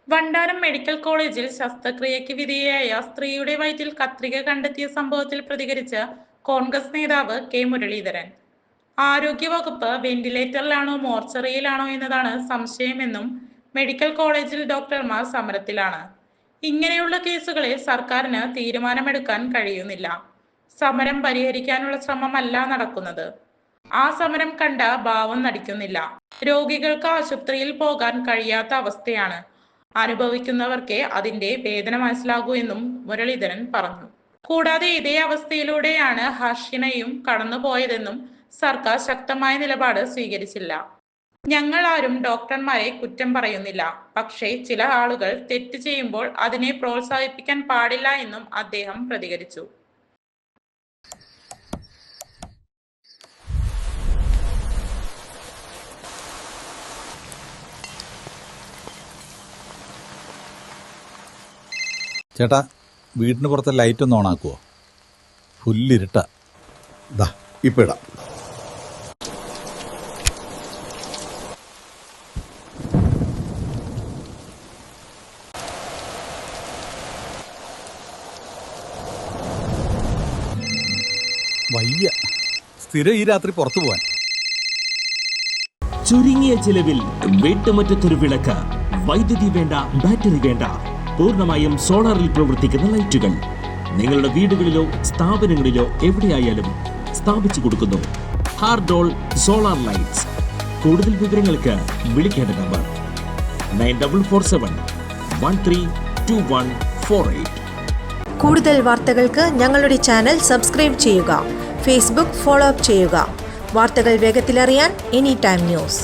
Vandanam medical കോളേജിൽ ശസ്ത്രക്രിയയ്ക്ക് വിധേയയായ സ്ത്രീയുടെ വയറ്റിൽ കത്രിക കണ്ടെത്തിയ സംഭവത്തിൽ പ്രതികരിച്ച കോൺഗ്രസ് നേതാവ് കെ മുരളീധരൻ. ആരോഗ്യവകുപ്പ് വെന്റിലേറ്ററിലാണോ മോർച്ചറിയിലാണോ എന്നതാണ് സംശയമെന്നും മെഡിക്കൽ കോളേജിൽ ഡോക്ടർമാർ സമരത്തിലാണ്. ഇങ്ങനെയുള്ള കേസുകളിൽ സർക്കാരിന് തീരുമാനമെടുക്കാൻ കഴിയുന്നില്ല. സമരം പരിഹരിക്കാനുള്ള ശ്രമമല്ല നടക്കുന്നത്. ആ സമരം കണ്ട ഭാവം നടിക്കുന്നില്ല. രോഗികൾക്ക് ആശുപത്രിയിൽ പോകാൻ കഴിയാത്ത അവസ്ഥയാണ്. അനുഭവിക്കുന്നവർക്കേ അതിന്റെ വേദന മനസ്സിലാകൂ എന്നും മുരളീധരൻ പറഞ്ഞു. കൂടാതെ ഇതേ അവസ്ഥയിലൂടെയാണ് ഹർഷിനയും കടന്നുപോയതെന്നും സർക്കാർ ശക്തമായ നിലപാട് സ്വീകരിച്ചില്ല. ഞങ്ങൾ ആരും ഡോക്ടർമാരെ കുറ്റം പറയുന്നില്ല. പക്ഷേ ചില ആളുകൾ തെറ്റ് ചെയ്യുമ്പോൾ അതിനെ പ്രോത്സാഹിപ്പിക്കാൻ പാടില്ല എന്നും അദ്ദേഹം പ്രതികരിച്ചു. ചേട്ടാ, വീടിന് പുറത്തെ ലൈറ്റ് ഒന്ന് ഓണാക്കുവോ? ഫുല്ലിരുട്ടാ. ദാ ഇപ്പം ഇടാം. വയ്യ, സ്ഥിരം ഈ രാത്രി പുറത്തു പോവാൻ. ചുരുങ്ങിയ ചിലവിൽ വീട്ടുമുറ്റത്തൊരു വിളക്ക്. വൈദ്യുതി വേണ്ട, ബാറ്ററി വേണ്ട, പൂർണ്ണമായും സോളാറിൽ പ്രവർത്തിക്കുന്ന ലൈറ്റുകൾ നിങ്ങളുടെ വീടുകളിലോ സ്ഥാപനങ്ങളിലോ എവിടെയായാലും സ്ഥാപിച്ചു കൊടുക്കുന്നു. ഹാർഡോൾ സോളാർ ലൈറ്റ്സ്. കൂടുതൽ വിവരങ്ങൾക്ക് വിളിക്കേണ്ട നമ്പർ 9447132148. കൂടുതൽ വാർത്തകൾക്ക് ഞങ്ങളുടെ ചാനൽ സബ്സ്ക്രൈബ് ചെയ്യുക. ഫേസ്ബുക്ക് ഫോളോ അപ്പ് ചെയ്യുക. വാർത്തകൾ വേഗത്തിലറിയാൻ എനി ടൈം ന്യൂസ്.